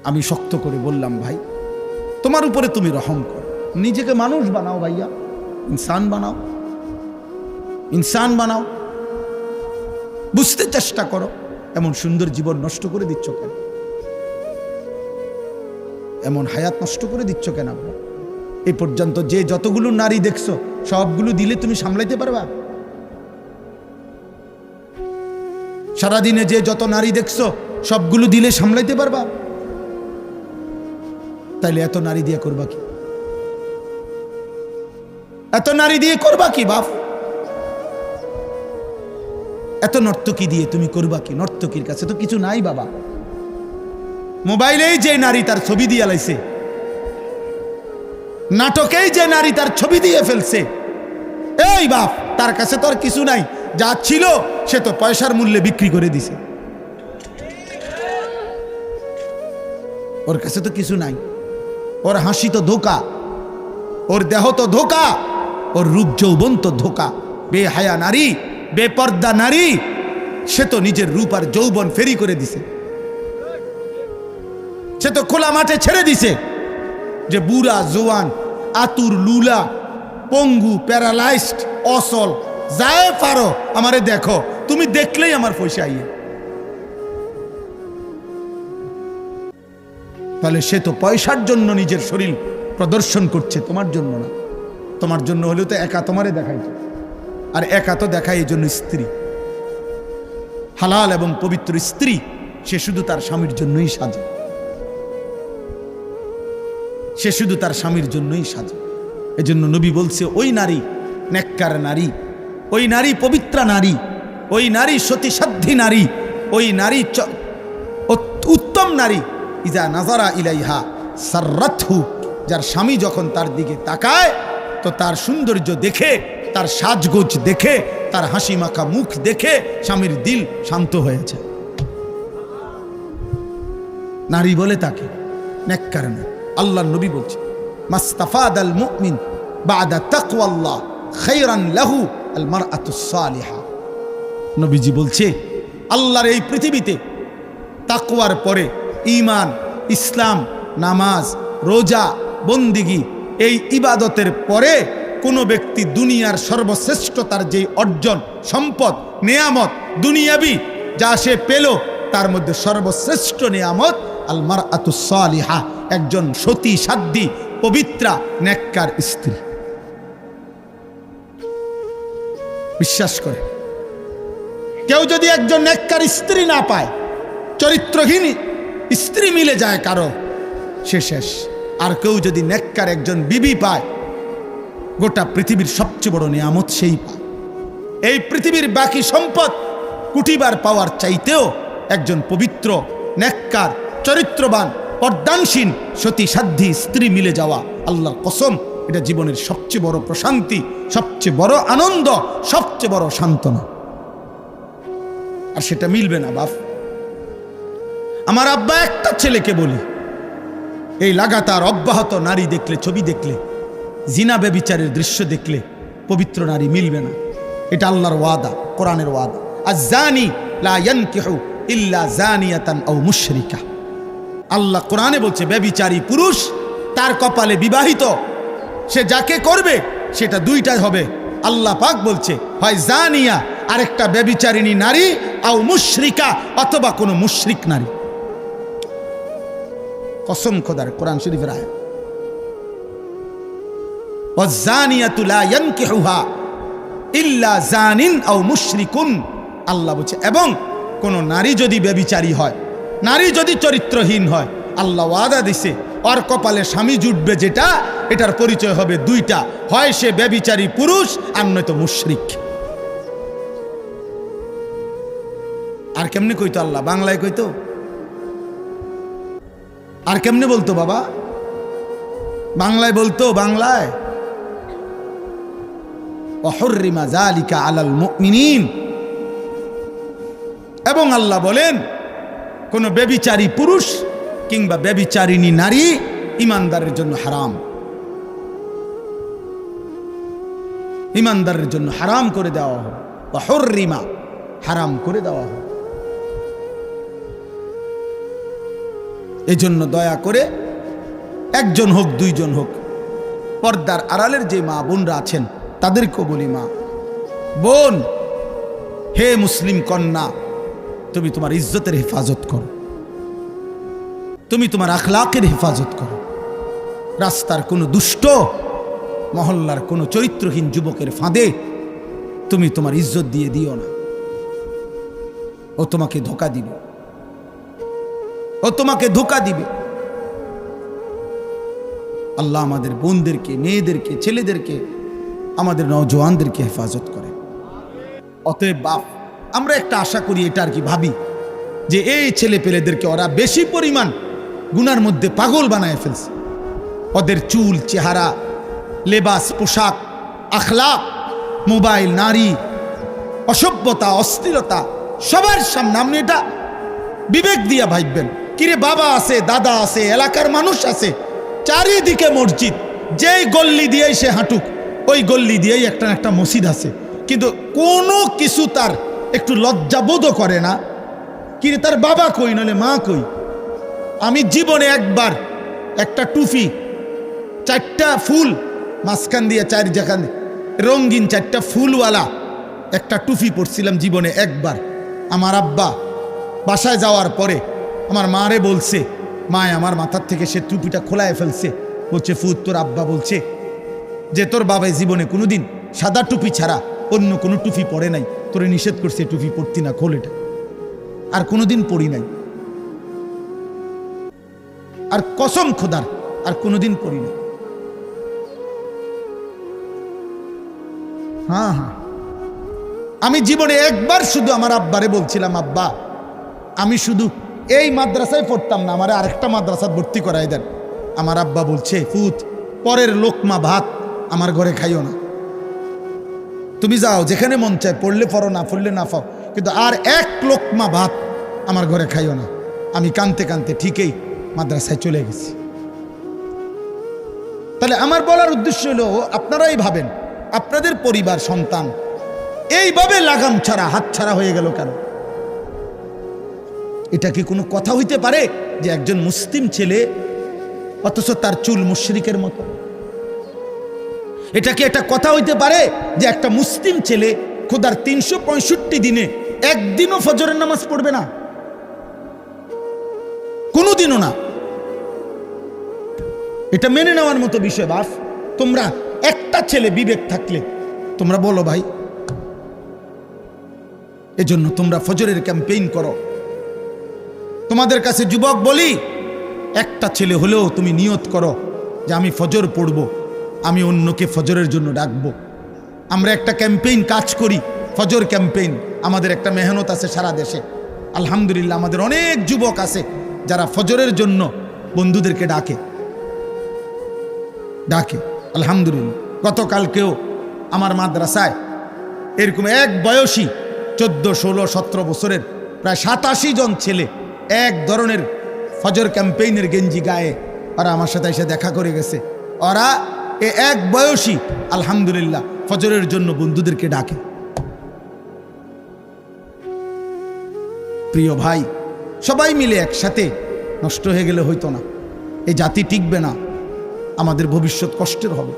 আমি শক্ত করে বললাম, ভাই তোমার উপরে তুমি রহম করো, নিজেকে মানুষ বানাও ভাইয়া, ইনসান বানাও, ইনসান বানাও, বুঝতে চেষ্টা করো। এমন সুন্দর জীবন নষ্ট করে দিচ্ছ কেন? এমন হায়াত নষ্ট করে দিচ্ছ কেন? এই পর্যন্ত যে যতগুলো নারী দেখছো সবগুলো দিলে তুমি সামলাইতে পারবা? সারাদিনে যে যত নারী দেখছো সবগুলো দিলে সামলাইতে পারবা? তাইলে এত নারী দিয়ে করবা কি? এত নারী দিয়ে করবা কি বাপ? এত নর্তকী দিয়ে তুমি করবা কি? নর্তকীর কাছে তো কিছু নাই বাবা। মোবাইলেই যে নারী তার ছবি দিয়ে লাইছে, নাটকেই যে নারী তার ছবি দিয়ে ফেলছে, এই বাপ তার কাছে তো আর কিছু নাই। যা ছিল সে তো পয়সার মূল্যে বিক্রি করে দিছে, ওর কাছে তো কিছু নাই। ওর হাসি তো ধোকা, ওর দেহ তো ধোকা, ওর রূপ যৌবন তো ধোকা। বেহায়া নারী, বেপর্দা নারী, সে তো নিজের রূপ আর যৌবন ফেরি করে দিছে। সে তো খোলা মাঠে ছেড়ে দিছে যে বুড়া জোয়ান, আতুর, লুলা, পঙ্গু, প্যারালাইজড, অসল, যায় পারো আমারে দেখো, তুমি দেখলেই আমার পয়সা আইয়ে। তাহলে সে তো পয়সার জন্য নিজের শরীর প্রদর্শন করছে, তোমার জন্য না। তোমার জন্য হলেও তো একা তোমারে দেখাইতো, আর একা তো দেখায় এই জন্য স্ত্রী, হালাল এবং পবিত্র স্ত্রী, সে শুধু তার স্বামীর জন্যই সাজে, সে শুধু তার স্বামীর জন্যই সাজে। এজন্য নবী বলছে, ওই নারী নেককার নারী, ওই নারী পবিত্রা নারী, ওই নারী সতীসাধ্যী নারী, ওই নারী উত্তম নারী, ইজা নাজারা ইলাইহা সাররাতহু, যার স্বামী যখন তার দিকে তাকায় তো তার সৌন্দর্য দেখে, তার সাজগোজ দেখে, তার হাসি মাখা মুখ দেখে স্বামীর দিল শান্ত হয়েছে। নারী বলে তাকে নেককার নারী। আল্লাহর নবী বলছে, মাস্তাফাদাল মুমিন বাদা তাকওয়াল্লাহ খায়রান লাহু আল মারআতুস সালিহা। নবীজি বলছে, আল্লাহর এই পৃথিবীতে তাকওয়ার পরে ঈমান, ইসলাম, নামাজ, রোজা, বন্দিগি, এই ইবাদতের পরে কোনো ব্যক্তি দুনিয়ার সর্বশ্রেষ্ঠতার যে অর্জন, সম্পদ, নেয়ামত, দুনিয়াবি যা সে পেল, তার মধ্যে সর্বশ্রেষ্ঠ নেয়ামত আল মারআতুস সালিহা, একজন সতী সাধ্যী পবিত্রা নেককার স্ত্রী। বিশ্বাস করে কেউ যদি একজন নেককার স্ত্রী না পায়, চরিত্রহীন স্ত্রী মিলে যায় কারো, সে শেষ। আর কেউ যদি নেককার একজন বিবি পায়, গোটা পৃথিবীর সবচেয়ে বড় নিয়ামত সেই পায়। এই পৃথিবীর বাকি সম্পদ কুটিবার পাওয়ার চাইতেও একজন পবিত্র, নেককার, চরিত্রবান, পর্দানসীন, সতী সাধ্যী স্ত্রী মিলে যাওয়া, আল্লাহর কসম, এটা জীবনের সবচেয়ে বড় প্রশান্তি, সবচেয়ে বড় আনন্দ, সবচেয়ে বড় সান্ত্বনা। আর সেটা মিলবে না বাপ। আমার আব্বা একটা ছেলেকে বলি, এই লাগাতার অব্যাহত নারী দেখলে, ছবি দেখলে, জিনা ব্যভিচারের দৃশ্য দেখলে পবিত্র নারী মিলবে না। এটা আল্লাহর ওয়াদা, কোরআনের ওয়াদা। আয-যানি লা ইয়ানকিহু ইল্লা যানিয়াতান আও মুশরিকা। আল্লাহ কোরআনে বলছে, ব্যভিচারী পুরুষ তার কপালে বিবাহিত, সে যাকে করবে সেটা দুইটাই হবে। আল্লাহ পাক বলছে, হয় জানিয়া, আরেকটা ব্যভিচারিণী নারী, আও মুশরিকা, অথবা কোনো মুশরিক নারী। কসম খোদার, কোরআন শরীফের আয়াত। ওয়াজ-জানিয়াতু লা ইয়ানকিহুহা ইল্লা জানিন আও মুশরিকুন। আল্লাহ বলছে, এবং কোন নারী যদি ব্যভিচারী হয়, নারী যদি চরিত্রহীন হয়, আল্লাহ ওয়াদা দিছে ওর কপালে স্বামী জুটবে যেটা, এটার পরিচয় হবে দুইটা, হয় সে ব্যভিচারী পুরুষ আর নয়তো মুশরিক। আর কেমনে কইতো আল্লাহ? বাংলায় কইতো? আর কেমনে বলতো বাবা? বাংলায় বলতো, বাংলায় ওয়াহুররিমা যালিকা আলাল মুমিনিন। এবং আল্লাহ বলেন, কোন ব্যভিচারী পুরুষ কিংবা ব্যভিচারিণী নারী ঈমানদারের জন্য হারাম, ঈমানদারের জন্য হারাম করে দেওয়া হবে। ওয়াহুররিমা, হারাম করে দেওয়া হবে। এজন্য দয়া করে একজন হোক দুইজন হোক, পর্দার আড়ালের যে মা বোনরা আছেন তাদেরকেও বলি, মা বোন, হে মুসলিম কন্যা, তুমি তোমার ইজ্জতের হেফাজত করো, তুমি তোমার আখলাকের হেফাজত করো। রাস্তার কোনো দুষ্ট, মহল্লার কোনো চরিত্রহীন যুবকের ফাঁদে তুমি তোমার ইজ্জত দিয়ে দিও না। ও তোমাকে ধোঁকা দিবে, ও তোমাকে ধোঁকা দিবে। আল্লাহ আমাদের বোনদেরকে, মেয়েদেরকে, ছেলেদেরকে, আমাদের নওজওয়ানদেরকে হেফাজত করে। অতএব বাপ, আমরা একটা আশা করি, এটা আর কি ভাবি, যে এই ছেলে পেলেদেরকে ওরা বেশি পরিমাণ গুনার মধ্যে পাগল বানায় ফেলছে। ওদের চুল, চেহারা, লেবাস, পোশাক, আখলাক, মোবাইল, নারী, অসভ্যতা, অস্থিরতা, সবার সামনে আপনি এটা বিবেক দিয়া ভাববেন। কিরে, বাবা আছে, দাদা আছে, এলাকার মানুষ আছে, চারিদিকে মসজিদ, যেই গল্লি দিয়েই সে হাঁটুক ওই গল্লি দিয়েই একটা একটা মসজিদ আছে, কিন্তু কোনো কিছু তার একটু লজ্জাবোধও করে না। কিরে, তার বাবা কই, নলে মা কই? আমি জীবনে একবার একটা টুপি, চারটা ফুল মাঝখান দিয়ে, চার জায়গা রঙিন চারটা ফুলওয়ালা একটা টুপি পরছিলাম জীবনে একবার। আমার আব্বা বাসায় যাওয়ার পরে আমার মারে বলছে, মায় আমার মাথার থেকে সে টুপিটা খোলায় ফেলছে, বলছে, ফুত, তোর আব্বা বলছে যে তোর বাবাই জীবনে কোনোদিন সাদা টুপি ছাড়া অন্য কোনো টুপি পরে নাই, তোরে নিষেধ করছে টুপি পরতি না, খোল এটা। আর কোনোদিন পরি নাই, আর কসম খোদার আর কোনোদিন পরি নাই। হ্যাঁ হ্যাঁ, আমি জীবনে একবার শুধু আমার আব্বারে বলছিলাম, আব্বা আমি শুধু এই মাদ্রাসায় পড়তাম না, আমার আরেকটা মাদ্রাসা ভর্তি করাই দেন। আমার আব্বা বলছে, ফুত, পরের লোকমা ভাত আমার ঘরে খাইও না, তুমি যাও যেখানে মন চায়, পড়লে পড়ো, না পড়লে না পাও, কিন্তু আর এক লোকমা ভাত আমার ঘরে খাইও না। আমি কানতে কানতে ঠিকই মাদ্রাসায় চলে গেছি। তাহলে আমার বলার উদ্দেশ্য হলো, আপনারাই ভাবেন আপনাদের পরিবার, সন্তান এইভাবে লাগাম ছাড়া, হাত ছাড়া হয়ে গেল কেন? এটা কি কোনো কথা হইতে পারে যে একজন মুসলিম ছেলে অথচ তার চুল মুশরিকের মতো? এটা কি একটা কথা হইতে পারে যে একটা মুসলিম ছেলে খোদার 365 দিনে একদিনও ফজরের নামাজ পড়বে না? কোনোদিনও না। এটা মেনে নেওয়ার মতো বিষয়। বাস, তোমরা একটা ছেলে বিবেক থাকলে তোমরা বলো ভাই, এজন্য তোমরা ফজরের ক্যাম্পেইন করো। তোমাদের কাছে যুবক বলি, একটা ছেলে হলেও তুমি নিয়ত করো যে আমি ফজর পড়ব, আমি অন্যকে ফজরের জন্য ডাকবো। আমরা একটা ক্যাম্পেইন কাজ করি, ফজর ক্যাম্পেইন। আমাদের একটা মেহনত আছে সারা দেশে, আলহামদুলিল্লাহ। আমাদের অনেক যুবক আছে যারা ফজরের জন্য বন্ধুদেরকে ডাকে, আলহামদুলিল্লাহ। গতকালকেও আমার মাদ্রাসায় এরকম এক বয়সী 14, 16, 17 বছরের প্রায় 87 জন ছেলে এক ধরনের ফজর ক্যাম্পেইনের গেঞ্জি গায়ে ওরা আমার সাথে এসে দেখা করে গেছে। ওরা এক বয়সী আলহামদুলিল্লাহ ফজরের জন্য বন্ধুদেরকে ডাকে। প্রিয় ভাই, সবাই মিলে একসাথে নষ্ট হয়ে গেলে হইতো না, এই জাতি টিকবে না, আমাদের ভবিষ্যৎ কষ্টের হবে।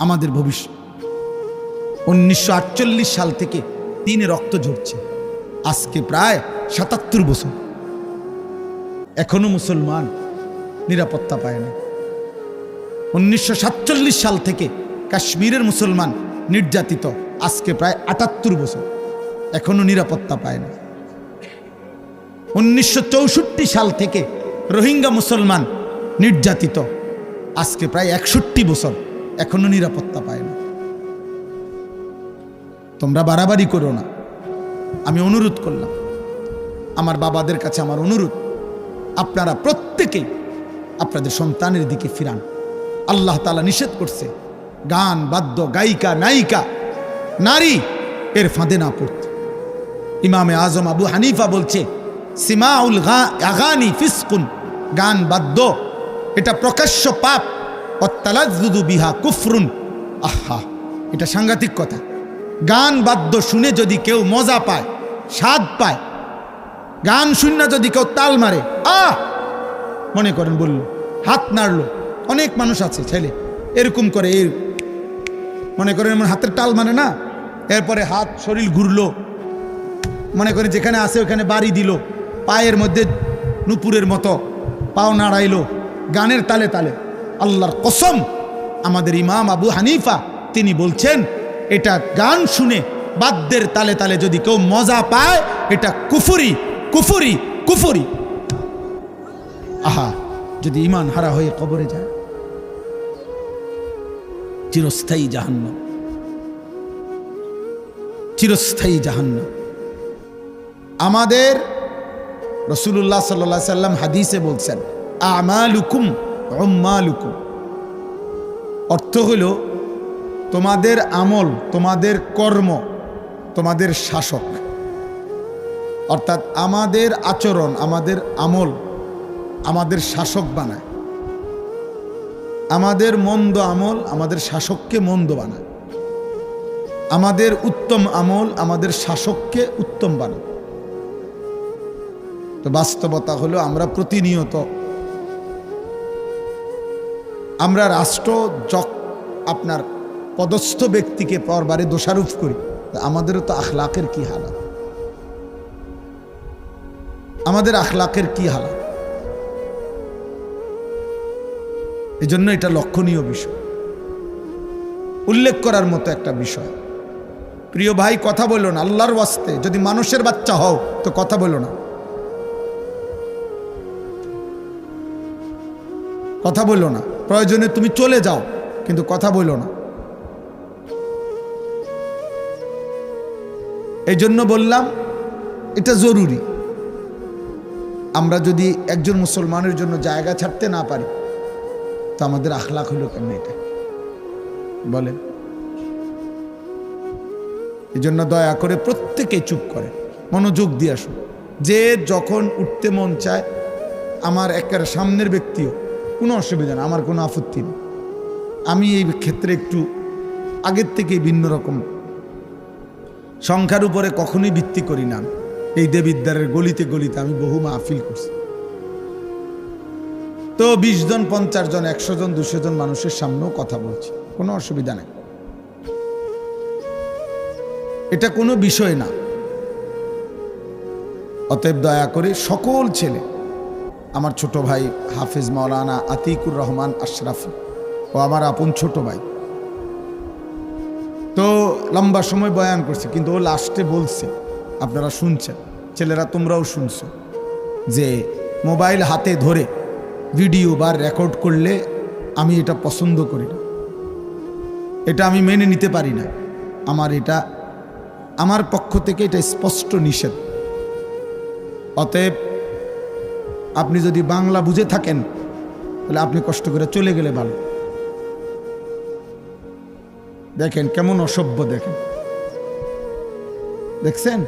আমাদের ভবিষ্যৎ 1948 সাল থেকে দিনে রক্ত ঝরছে, আজকে প্রায় 77 বছর, এখনো মুসলমান নিরাপত্তা পায় না। 1947 সাল থেকে কাশ্মীরের মুসলমান নির্যাতিত, আজকে প্রায় 78 বছর, এখনো নিরাপত্তা পায় না। 1964 সাল থেকে রোহিঙ্গা মুসলমান নির্যাতিত, আজকে প্রায় 61 বছর, এখনো নিরাপত্তা পায় না। তোমরা বাড়াবাড়ি করো না, আমি অনুরোধ করলাম, আমার বাবাদের কাছে আমার অনুরোধ, আপনারা প্রত্যেকেই আপনাদের সন্তানের দিকে ফিরান। আল্লাহ তাআলা নিষেধ করছে গান, বাদ্য, গায়িকা, নায়িকা, নারী এর ফাঁদে না পড়তে। ইমামে আজম আবু হানিফা বলছে, সিমাউল আগানি ফিসকুন, গান বাদ্য এটা প্রকাশ্য পাপ, অত্তালাজ্জুদু বিহা কুফরুন। আহা, এটা সাংঘাতিক কথা। গান বাদ্য শুনে যদি কেউ মজা পায়, স্বাদ পায়, গান শূন্য যদি কেউ তাল মারে, মনে করেন বলল, হাত নাড়লো, অনেক মানুষ আছে ছেলে এরকম করে, মনে করেন এমন হাতের তাল মানে না, এরপরে হাত শরীর ঘুরলো, মনে করেন যেখানে আছে ওখানে বাড়ি দিল, পায়ের মধ্যে নুপুরের মতো পাও নাড়াইলো গানের তালে তালে। আল্লাহর কসম, আমাদের ইমাম আবু হানিফা তিনি বলছেন এটা গান শুনে বাদ্যের তালে তালে যদি কেউ মজা পায় এটা কুফরি কুফরি কুফরি। আহা, যদি ঈমান হারা হয়ে কবরে যায়, চিরস্থায়ী জাহান্নাম, চিরস্থায়ী জাহান্নাম। আমাদের রাসূলুল্লাহ সাল্লাল্লাহু আলাইহি সাল্লাম হাদিসে বলছেন আমালুকুম উম্মালুকুম, অর্থ হলো তোমাদের আমল, তোমাদের কর্ম তোমাদের শাসক। অর্থাৎ আমাদের আচরণ, আমাদের আমল আমাদের শাসক বানায়, আমাদের মন্দ আমল আমাদের শাসককে মন্দ বানায়, আমাদের উত্তম আমল আমাদের শাসককে উত্তম বানায়। তো বাস্তবতা হলো আমরা প্রতিনিয়ত আমরা রাষ্ট্র আপনার পদস্থ ব্যক্তিকে পরবারে দোষারোপ করি, আমাদেরও তো আখলাকের কি হালাত, আমাদের আখলাকের কি হালাত। এই জন্য এটা লক্ষণীয় বিষয়, উল্লেখ করার মতো একটা বিষয়। প্রিয় ভাই, কথা বলো না আল্লাহর ওয়াস্তে, যদি মানুষের বাচ্চা হও তো কথা বলো না, কথা বলো না, প্রয়োজনে তুমি চলে যাও কিন্তু কথা বলো না। এই জন্য বললাম এটা জরুরি। আমরা যদি একজন মুসলমানের জন্য জায়গা ছাড়তে না পারি তো আমাদের আখলাক হলো কেমন এটা বলেন। এই জন্য দয়া করে প্রত্যেকে চুপ করে মনোযোগ দিয়ে আসুন। যে যখন উঠতে মন চায়, আমার একের সামনের ব্যক্তিও কোনো অসুবিধা না, আমার কোনো আপত্তি নেই। আমি এই ক্ষেত্রে একটু আগের থেকে ভিন্ন রকম, সংখ্যার উপরে কখনোই ভিত্তি করি না। এই দেবিদ্বারের গলিতে গলিতে আমি বহু মাহফিল করছি, তো 20 জন 50 জন 100 জন 200 জন মানুষের সামনেও কথা বলছি, কোনো অসুবিধা নেই, এটা কোনো বিষয় না। অতএব দয়া করে সকল ছেলে, আমার ছোট ভাই হাফেজ মাওলানা আতিকুর রহমান আশরাফি ও আমার আপন ছোট ভাই, তো লম্বা সময় বয়ান করছে, কিন্তু ও লাস্টে বলছে, আপনারা শুনছেন, ছেলেরা তোমরাও শুনছো, যে মোবাইল হাতে ধরে ভিডিও বা রেকর্ড করলে আমি এটা পছন্দ করি না, এটা আমি মেনে নিতে পারি না, আমার পক্ষ থেকে এটা স্পষ্ট নিষেধ। অতএব আপনি যদি বাংলা বুঝে থাকেন তাহলে আপনি কষ্ট করে চলে গেলে ভালো। দেখেন কেমন অসভ্য, দেখছেন,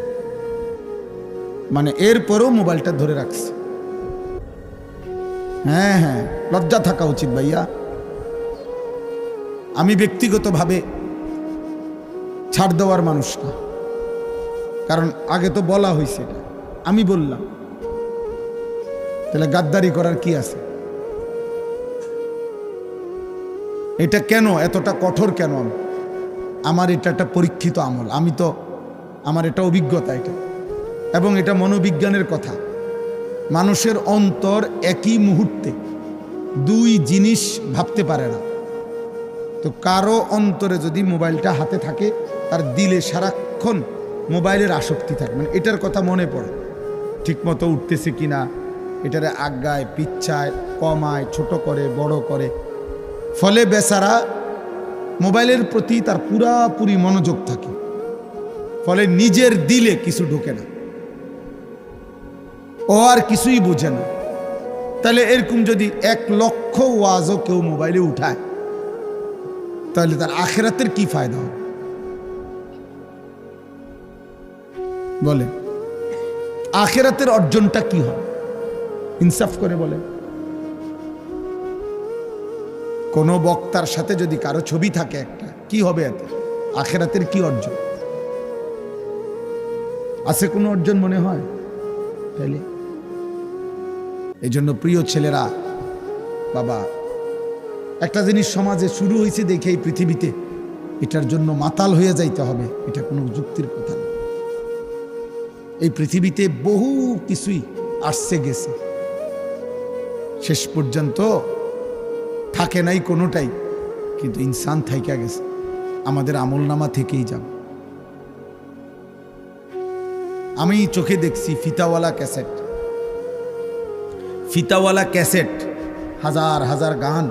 মানে এরপরেও মোবাইলটা ধরে রাখছে। হ্যাঁ হ্যাঁ, লজ্জা থাকা উচিত ভাইয়া। আমি ব্যক্তিগতভাবে ছাড় দেওয়ার মানুষ না, কারণ আগে তো বলা হয়েছে, এটা আমি বললাম, তাহলে গাদ্দারি করার কি আছে? এটা কেন এতটা কঠোর কেন? আমার এটা একটা পরীক্ষিত আমল, আমার এটা অভিজ্ঞতা, এটা এবং এটা মনোবিজ্ঞানের কথা। মানুষের অন্তর একই মুহূর্তে দুই জিনিস ভাবতে পারে না। তো কারো অন্তরে যদি মোবাইলটা হাতে থাকে, তার দিলে সারাক্ষণ মোবাইলের আসক্তি থাকে, মানে এটার কথা মনে পড়ে, ঠিক মতো উঠতেছে কিনা, এটারে আগায় পিচ্ছায় কমায়, ছোট করে বড় করে, ফলে বেচারা মোবাইলের প্রতি তার পুরাপুরি মনোযোগ থাকে, ফলে নিজের দিলে কিছু ঢোকে না, ও আর কিছুই বোঝে না। তাহলে এরকম যদি 1 লক্ষ ওয়াজও কেউ মোবাইলে উঠায়, তাহলে তার আখিরাতের কি ফায়দা হবে বলে? আখিরাতের অর্জনটা কি হবে? ইনসাফ করে বলে। কোন বক্তার সাথে যদি কারো ছবি থাকে একটা, কি হবে এতে? আখিরাতের কি অর্জন আছে? কোনো অর্জন মনে হয়? তাইলে এই জন্য প্রিয় ছেলেরা, বাবা, একটা জিনিস সমাজে শুরু হয়েছে দেখে এই পৃথিবীতে এটার জন্য মাতাল হয়ে যাইতে হবে, এটা কোনো যুক্তির কথা না। এই পৃথিবীতে বহু কিছুই আসছে গেছে, শেষ পর্যন্ত থাকে নাই কোনোটাই, কিন্তু ইনসান থাইকা গেছে, আমাদের আমলনামা থেকেই যাবে। আমি চোখে দেখছি ফিতাওয়ালা ক্যাসেট, ফিতাওয়ালা ক্যাসেট, হাজার হাজার গান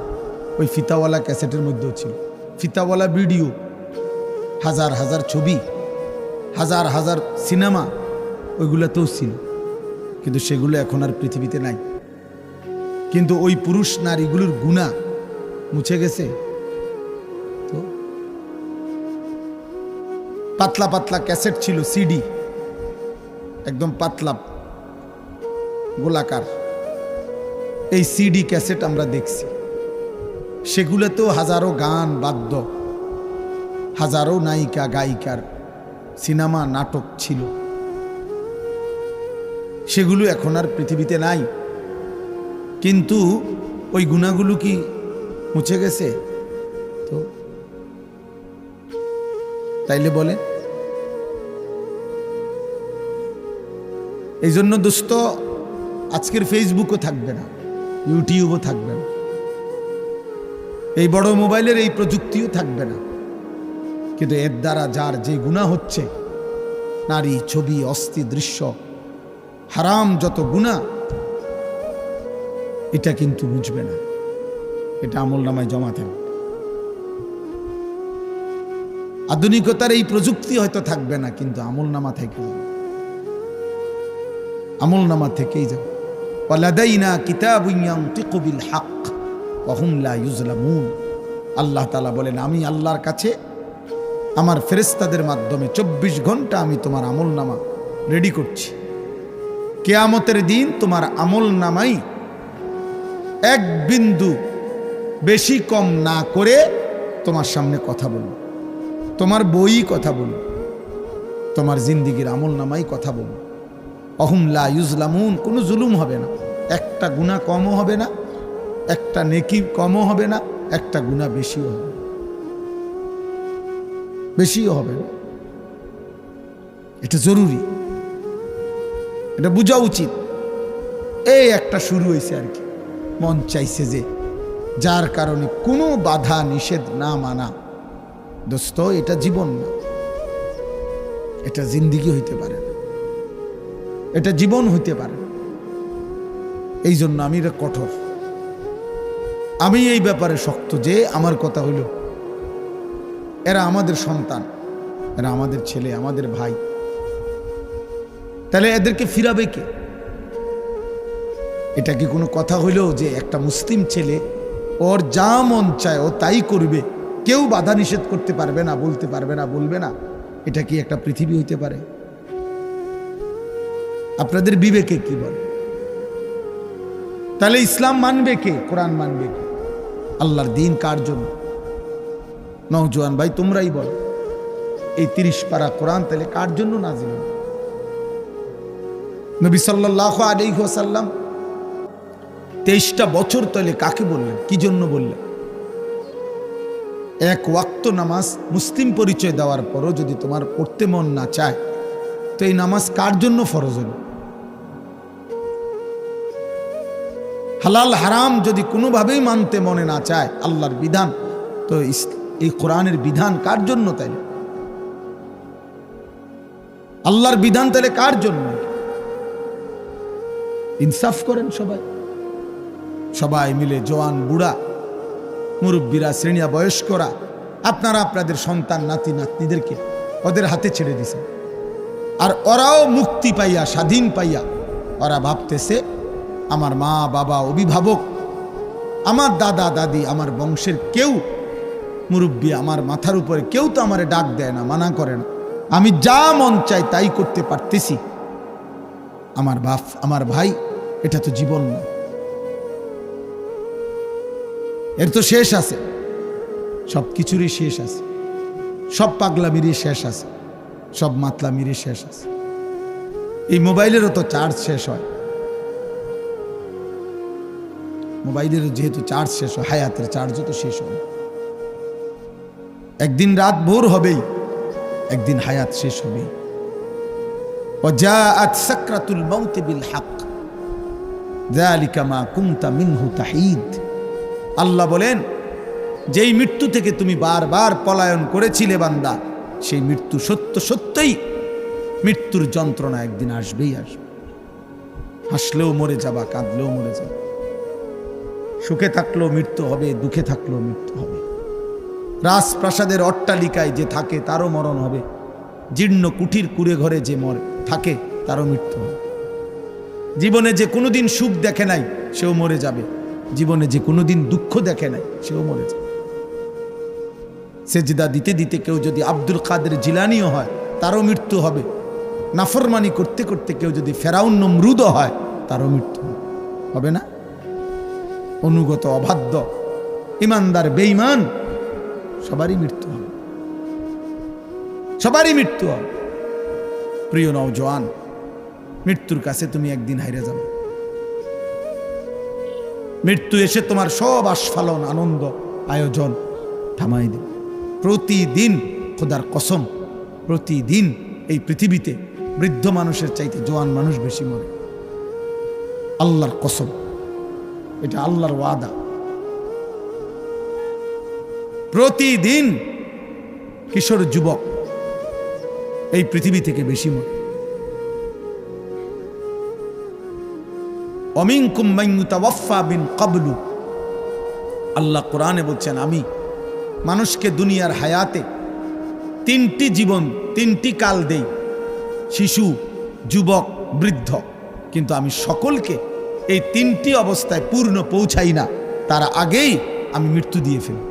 ওই ফিতাওয়ালা ক্যাসেটের মধ্যেও ছিল, ফিতাওয়ালা ভিডিও, হাজার হাজার ছবি, হাজার হাজার সিনেমা ওইগুলোতেও ছিল, কিন্তু সেগুলো এখন আর পৃথিবীতে নাই। কিন্তু ওই পুরুষ নারীগুলোর গুনাহ মুছে গেছে। তো পাতলা পাতলা ক্যাসেট ছিল, সিডি, একদম পাতলা গোলাকার, এই সিডি ক্যাসেট আমরা দেখছি, সেগুলোতেও হাজারো গান বাদ্য, হাজারো নায়িকা গায়িকার সিনেমা নাটক ছিল, সেগুলো এখন আর পৃথিবীতে নাই। কিন্তু ওই গুনাহগুলো কি মুছে গেছে? তো তাইলে বলে, এই জন্য দোস্ত আজকের ফেসবুকও থাকবে না, ইউটিউবও থাকবে না, এই বড় মোবাইলের এই প্রযুক্তিও থাকবে না, কিন্তু এর দ্বারা যার যে গুনাহ হচ্ছে, নারী, ছবি, অস্থি দৃশ্য, হারাম যত গুনাহ, এটা কিন্তু বুঝবে না, এটা আমলনামায় জমা থাকবে। আধুনিকতার এই প্রযুক্তি হয়তো থাকবে না, কিন্তু আমলনামা থেকে যাবে, আমলনামা থেকেই যাবে। ওয়ালাদাইনা কিতাবুন ইয়ানতিকু বিল হক ওয়া হুম লা ইউজলামুন। আল্লাহ তাআলা বলেন, আমি আল্লাহর কাছে আমার ফেরেশতাদের মাধ্যমে 24 ঘন্টা আমি তোমার আমলনামা রেডি করছি। কিয়ামতের দিন তোমার আমলনামাই এক বিন্দু বেশি কম না করে তোমার সামনে কথা বলবো, তোমার বই কথা বলবো, তোমার জিন্দিগির আমলনামাই কথা বলবো। অহুম লা ইউজলামুন, কোনো জুলুম হবে না, একটা গুনাহ কমও হবে না, একটা নেকি কমও হবে না, একটা গুনাহ বেশিও হবে, বেশিও হবে না। এটা জরুরি, এটা বোঝা উচিত। এই একটা শুরু হয়েছে আর কি, মন চাইছে যে যার কারণে কোনো বাধা নিষেধ না মানা। দোস্ত, এটা জীবন না, এটা জিন্দিগি হইতে পারে না, এটা জীবন হইতে পারে না। এই জন্য আমি এটা কঠোর, আমি এই ব্যাপারে শক্ত যে আমার কথা হইল, এরা আমাদের সন্তান, এরা আমাদের ছেলে, আমাদের ভাই, তাহলে এদেরকে ফিরাবে কে? এটা কি কোনো কথা হইল যে একটা মুসলিম ছেলে ওর যা মন চায় ও তাই করবে, কেউ বাধা নিষেধ করতে পারবে না, বলতে পারবে না, বলবে না? এটা কি একটা পৃথিবী হইতে পারে? আপনাদের বিবেকে কি বলে? তাহলে ইসলাম মানবে কে? কোরআন মানবে কে? আল্লাহর দ্বীন কার জন্য? নওজোয়ান ভাই তোমরাই বল, এই 30 পারা কোরআন তাহলে কার জন্য নাজিল হলো? নবী সাল্লাল্লাহু আলাইহি ওয়াসাল্লাম 23টা বছর তাহলে কাকে বললেন, কি জন্য বললেন? এক ওয়াক্ত নামাজ মুসলিম পরিচয় দেওয়ার পরও যদি তোমার পড়তে মন না চায়, তো এই নামাজ কার জন্য ফরজ হলো? হালাল হারাম যদি কোনোভাবেই মানতে মনে না চায় আল্লাহর বিধান, তো এই কোরআনের বিধান কার জন্য? তাইলে আল্লাহর বিধান তাহলে কার জন্য? ইনসাফ করেন সবাই, সবাই মিলে, জওয়ান বুড়া, মুরব্বীরা, শ্রেণীয়া বয়স্করা, আপনারা আপনাদের সন্তান নাতি নাতনিদেরকে ওদের হাতে ছেড়ে দিছেন, আর ওরাও মুক্তি পাইয়া, স্বাধীন পাইয়া ওরা ভাবতেছে আমার মা বাবা, অভিভাবক, আমার দাদা দাদি, আমার বংশের কেউ মুরব্বী, আমার মাথার উপরে কেউ তো আমারে ডাক দেয় না, মানা করে না, আমি যা মন চাই তাই করতে পারতেছি। আমার বাপ, আমার ভাই, এটা তো জীবন না, এর তো শেষ আছে, সব কিছুরই শেষ আছে, সব পাগলামিরই শেষ আছে, সব মাতলামিরই শেষ আছে। এই মোবাইলেরও তো চার্জ শেষ হয়, মোবাইলেরও যেহেতু চার্জ শেষ হয়, হায়াতের চার্জও তো শেষ হয়। একদিন রাত ভোর হবেই, একদিন হায়াত শেষ হবেই। ওয়াজাআত সাকরাতুল মাউত বিল হক যালিকা মা কুনতা মিনহু তাহিদ। আল্লাহ বলেন, যেই মৃত্যু থেকে তুমি বারবার পলায়ন করেছিলে বান্দা, সেই মৃত্যু সত্য সত্যই, মৃত্যুর যন্ত্রণা একদিন আসবেই আসবে। হাসলেও মরে যাবা, কাঁদলেও মরে যাবা, সুখে থাকলেও মৃত্যু হবে, দুঃখে থাকলেও মৃত্যু হবে। রাজপ্রাসাদের অট্টালিকায় যে থাকে তারও মরণ হবে, জীর্ণ কুঠির কুড়ে ঘরে যে থাকে তারও মৃত্যু হবে। জীবনে যে কোনোদিন সুখ দেখে নাই সেও মরে যাবে, জীবনে যে কোনোদিন দুঃখ দেখে নাই সেও মরে যাবে। সেজদা দিতে দিতে কেউ যদি আব্দুল কাদের জিলানিও হয় তারও মৃত্যু হবে। নাফরমানি করতে করতে কেউ যদি ফেরাউন নমরুদও হয় তারও মৃত্যু হবে না? অনুগত অবাধ্য ইমানদার বেঈমান সবারই মৃত্যু হবে, সবারই মৃত্যু হবে। প্রিয় নওজোয়ান, মৃত্যুর কাছে তুমি একদিন হাইরে যাবে। মৃত্যু এসে তোমার সব আস্ফালন, আনন্দ, আয়োজন থামাই দেবে। প্রতিদিন, খোদার কসম, প্রতিদিন এই পৃথিবীতে বৃদ্ধ মানুষের চাইতে জোয়ান মানুষ বেশি মরে। আল্লাহর কসম, এটা আল্লাহর ওয়াদা। প্রতিদিন কিশোর যুবক এই পৃথিবী থেকে বেশি মরে। অমিনকুম মান ইউতাওয়াফা মিন ক্বাবলু, আল্লাহ কোরআনে বলছেন, আমি মানুষকে দুনিয়ার হায়াতে তিনটি জীবন, তিনটি কাল দেই, শিশু, যুবক, বৃদ্ধ, কিন্তু আমি সকলকে এই তিনটি অবস্থায় পূর্ণ পৌঁছাই না, তার আগেই আমি মৃত্যু দিয়ে ফেলি।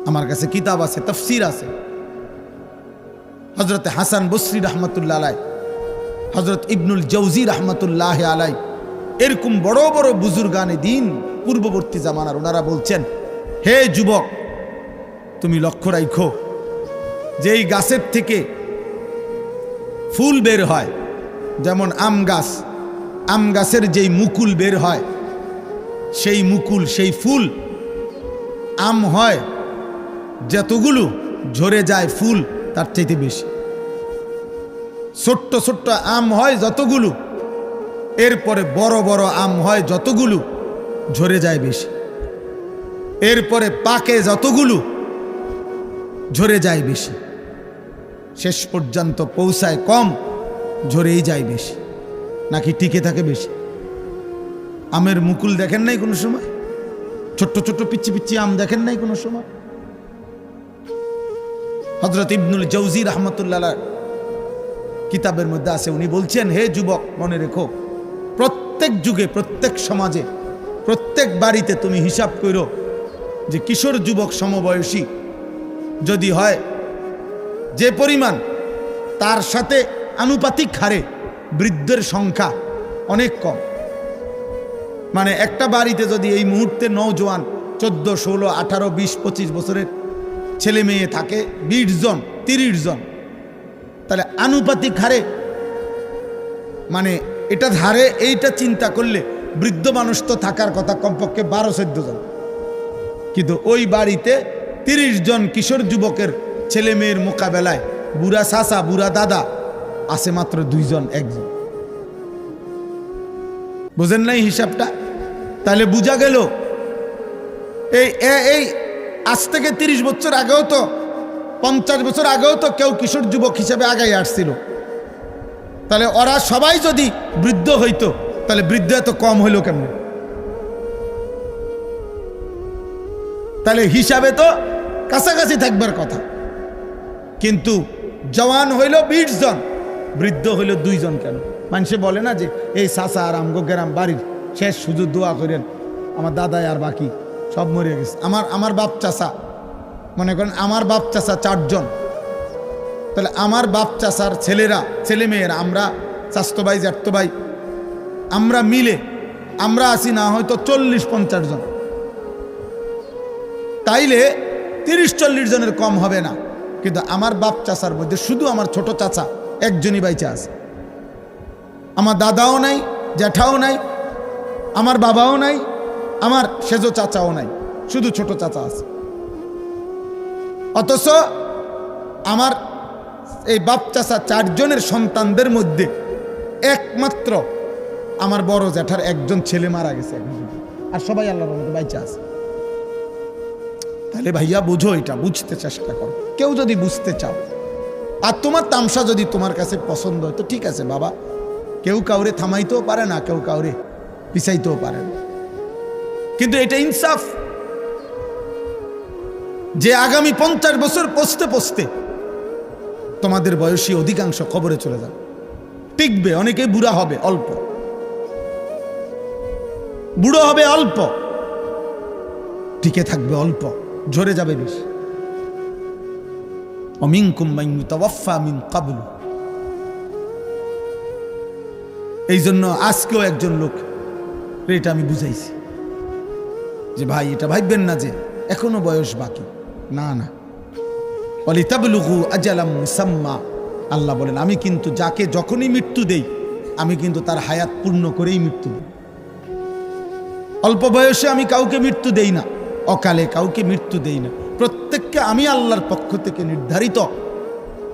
আমার কাছে কিতাব আছে, তাফসীর আছে। হযরত হাসান বসরি রহমতুল্লাহ আলাই, হযরত ইবনুল জৌজি রহমতুল্লাহ আলাই, এরকম বড় বড় বুজুর্গানে দিন পূর্ববর্তী জামানার, ওনারা বলছেন, হে যুবক, তুমি লক্ষ্য রাখো, যেই গাছের থেকে ফুল বের হয়, যেমন আম গাছ, আম গাছের যেই মুকুল বের হয়, সেই মুকুল, সেই ফুল, আম হয় যতগুলো, ঝরে যায় ফুল তার চাইতে বেশি। ছোট্ট ছোট্ট আম হয় যতগুলো, এরপরে বড় বড় আম হয় যতগুলো, ঝরে যায় বেশি। এরপরে পাকে যতগুলো, ঝরে যায় বেশি। শেষ পর্যন্ত পৌঁছায় কম, ঝরেই যায় বেশি। নাকি টিকে থাকে বেশি? আমের মুকুল দেখেন নাই কোনো সময়? ছোট্ট ছোট্ট পিচ্ছি পিচ্ছি আম দেখেন নাই কোনো সময়? হযরত ইবনুল জৌজি রহমতুল্লাহ কিতাবের মধ্যে আছে, উনি বলছেন, হে যুবক, মনে রেখো, প্রত্যেক যুগে, প্রত্যেক সমাজে, প্রত্যেক বাড়িতে তুমি হিসাব করো যে কিশোর যুবক সমবয়সী যদি হয়, যে পরিমাণ, তার সাথে আনুপাতিক হারে বৃদ্ধের সংখ্যা অনেক কম। মানে একটা বাড়িতে যদি এই মুহূর্তে নওজোয়ান 14, 16, 18, 20, 25 বছরের ছেলে মেয়ে থাকে 20 জন, 30 জন, তাহলে আনুপাতিক হারে, মানে এটা ধারে, এইটা চিন্তা করলে বৃদ্ধ মানুষ তো থাকার কথা কমপক্ষে 12-14 জন, কিন্তু ওই বাড়িতে 30 জন কিশোর যুবকের ছেলে মেয়ের মোকাবেলায় বুড়া চাচা, বুড়া দাদা আছে মাত্র 2 জন, 1 জন। বুঝেন নাই হিসাবটা? তাহলে বোঝা গেল এই আজ থেকে 30 বছর আগেও তো, 50 বছর আগেও তো কেউ কিশোর যুবক হিসেবে আগাই আসছিল। তাহলে ওরা সবাই যদি বৃদ্ধ হইতো, তাহলে বৃদ্ধ এত কম হইল কেমন? তাহলে হিসাবে তো কাছাকাছি থাকবার কথা, কিন্তু জওয়ান হইল 20 জন, বৃদ্ধ হইল 2 জন। কেন? মানুষে বলে না যে এই চাচা আর আমগো গ্রাম বাড়ির শেষ শুধু দোয়া করেন, আমার দাদা আর বাকি সব মরে গেছে। আমার বাপ চাচা, মনে করেন আমার বাপ চাচা 4 জন, তাহলে আমার বাপ চাচার ছেলেরা, ছেলে মেয়েরা, আমরা চাচতো ভাই, জ্যাঠতো ভাই, আমরা মিলে আমরা আছি না হয়তো 40-50 জন। তাইলে 30-40 জনের কম হবে না, কিন্তু আমার বাপ চাচার মধ্যে শুধু আমার ছোট চাচা একজনই বাইচা আছে। আমার দাদাও নাই, জ্যাঠাও নাই, আমার বাবাও নাই, আমার সেজো চাচাও নাই, শুধু ছোট চাচা আছে। অথচ আমার এই বাপ চাচা 4 জনের সন্তানদের মধ্যে একমাত্র আমার বড় জ্যাঠার একজন ছেলে মারা গেছে, আর সবাই আল্লাহর রহমতে বাইচা আছে। তাহলে ভাইয়া বুঝো, এটা বুঝতে চেষ্টা করো। কেউ যদি বুঝতে চাও আর তোমার তামসা যদি তোমার কাছে পছন্দ হয় তো ঠিক আছে বাবা, কেউ কাউরে থামাইতেও পারে না, কেউ কাউরে পিছাইতেও পারে না, কিন্তু এটা ইনসাফ যে আগামী 50 বছর পৌঁছতে পৌঁছতে তোমাদের বয়সী অধিকাংশ কবরে চলে যাবে। টিকবে, অনেকে বুড়া হবে অল্প, বুড়ো হবে অল্প, টিকে থাকবে অল্প, ঝরে যাবে বেশি। অমিনকুম মান ইউতাওয়াফা মিন ক্বাবলু। এই জন্য আজকেও একজন লোক এটা আমি বুঝাইছি যে ভাই এটা ভাববেন না যে এখনো বয়স বাকি, না না। ওয়ালিতাবলুগু আজালাম মুসাম্মা, আল্লাহ বলেন আমি কিন্তু যাকে যখনই মৃত্যু দেই আমি কিন্তু তার হায়াত পূর্ণ করেই মৃত্যু দিই। অল্প বয়সে আমি কাউকে মৃত্যু দেই না, অকালে কাউকে মৃত্যু দেই না। প্রত্যেককে আমি আল্লাহর পক্ষ থেকে নির্ধারিত,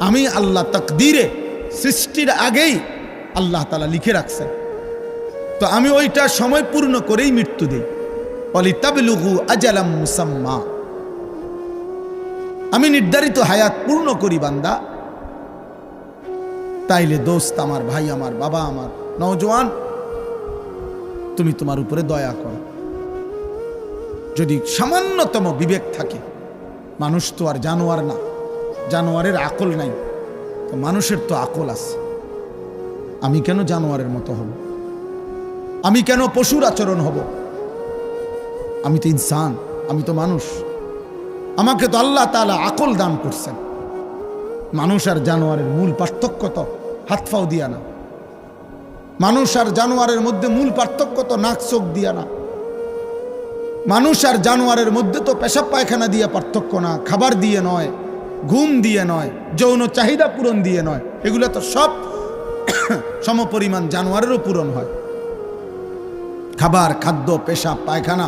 আমি আল্লাহ তাকদীরে সৃষ্টির আগেই আল্লাহ তাআলা লিখে রাখছেন, তো আমি ওইটা সময় পূর্ণ করেই মৃত্যু দেই। ওয়ালিতাবলুগু আজালাম মুসাম্মা, আমি নির্ধারিত হায়াত পূর্ণ করি বান্দা। তাইলে দোস্ত আমার, ভাই আমার, বাবা আমার, নওজোয়ান, তুমি তোমার উপরে দয়া করো। যদি সামান্যতম বিবেক থাকে, মানুষ তো আর জানোয়ার না, জানোয়ারের আকল নাই, তো মানুষের তো আকল আছে। আমি কেন জানোয়ারের মতো হব? আমি কেন পশুর আচরণ হব? আমি তো ইনসান, আমি তো মানুষ। আমাকে তো আল্লাহ তাআলা আকল দান করছেন। মানুষ আর জানোয়ারের মূল পার্থক্য তো হাত পাও দিয়া না, মানুষ আর জানোয়ারের মধ্যে মূল পার্থক্য তো নাক চোখ দিয়া না, মানুষ আর জানোয়ারের মধ্যে তো পেশাব পায়খানা দিয়ে পার্থক্য না, খাবার দিয়ে নয়, ঘুম দিয়ে নয়, যৌন চাহিদা পূরণ দিয়ে নয়, এগুলো তো সব সমপরিমাণ জানোয়ারেরও পূরণ হয়। খাবার, খাদ্য, পেশাব পায়খানা,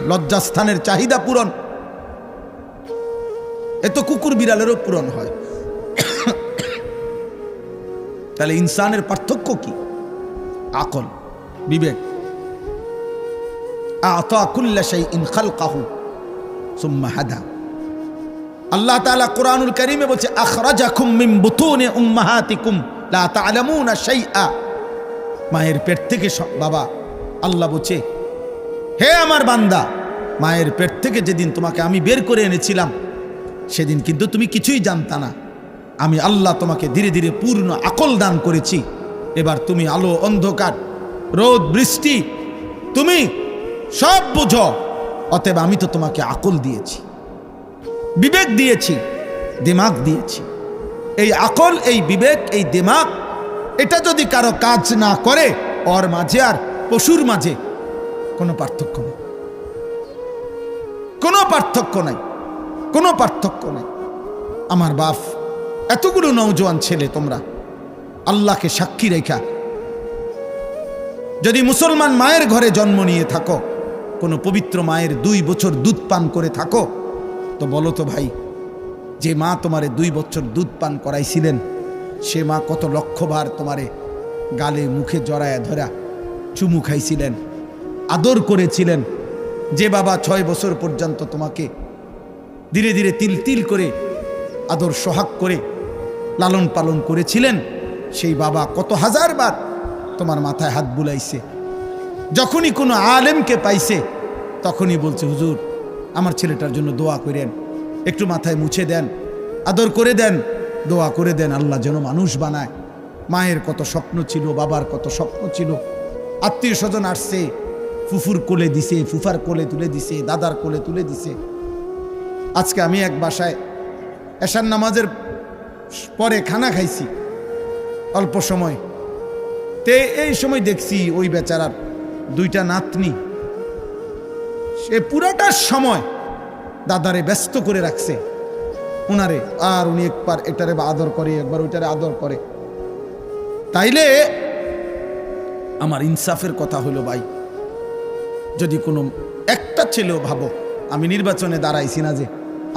লজ্জাস্থানের চাহিদা পূরণ, এ তো কুকুর বিড়ালেরও পূরণ হয়। তাহলে ইনসানের পার্থক্য কি? আকল, বিবেক। আ'তা কুল্লা শাইইন খালকাহু সুম্মা হাদা। আল্লাহ তাআলা কোরআনুল কারীমে বলছে আখরাজাকুম মিন বুতুনি উম্মাহাতিকুম লা তা'লামুনা শাইআ। মায়ের পেট থেকে বাবা আল্লাহ বলছে, হে আমার বান্দা, মায়ের পেট থেকে যেদিন তোমাকে আমি বের করে এনেছিলাম সেদিন কিন্তু তুমি কিছুই জানতা না। আমি আল্লাহ তোমাকে ধীরে ধীরে পূর্ণ আকল দান করেছি। এবার তুমি আলো অন্ধকার, রোদ বৃষ্টি, তুমি সব বুঝো। অতএব আমি তো তোমাকে আকল দিয়েছি, বিবেক দিয়েছি, দিমাগ দিয়েছি। এই আকল, এই বিবেক, এই দিমাগ, এটা যদি কারো কাজ না করে, ওর মাঝে আর পশুর মাঝে কোনো পার্থক্য নেই, কোনো পার্থক্য নাই, কোনো পার্থক্য নাই। আমার বাপ, এতগুলো নওজোয়ান ছেলে তোমরা আল্লাহকে সাক্ষী রেখা যদি মুসলমান মায়ের ঘরে জন্ম নিয়ে থাকো, কোনো পবিত্র মায়ের 2 বছর দুধ পান করে থাকো, তো বলো তো ভাই, যে মা তোমারে 2 বছর দুধ পান করাইছিলেন, সে মা কত লক্ষবার তোমারে গালে মুখে জড়ায়া ধরা চুমু খাইছিলেন, আদর করেছিলেন। যে বাবা 6 বছর পর্যন্ত তোমাকে ধীরে ধীরে তিল তিল করে আদর সোহাগ করে লালন পালন করেছিলেন, সেই বাবা কত হাজারবার তোমার মাথায় হাত বুলাইছে। যখনই কোনো আলেমকে পাইছে তখনই বলছে, হুজুর আমার ছেলেটার জন্য দোয়া করেন, একটু মাথায় মুছে দেন, আদর করে দেন, দোয়া করে দেন, আল্লাহ যেন মানুষ বানায়। মায়ের কত স্বপ্ন ছিল, বাবার কত স্বপ্ন ছিল। আত্মীয় স্বজন আসছে, ফুফুর কোলে দিছে, ফুফার কোলে তুলে দিছে, দাদার কোলে তুলে দিছে। আজকে আমি এক বাসায় এশার নামাজের পরে খানা খাইছি অল্প সময়, তে এই সময় দেখছি ওই বেচারার 2টা নাতনি, সে পুরাটা সময় দাদারে ব্যস্ত করে রাখছে উনারে, আর উনি একবার এটারে আদর করে, একবার ওইটারে আদর করে। তাইলে আমার ইনসাফের কথা হলো ভাই, যদি কোনো একটা ছেলেও ভাবো আমি নির্বাচনে দাঁড়াইছি না, যে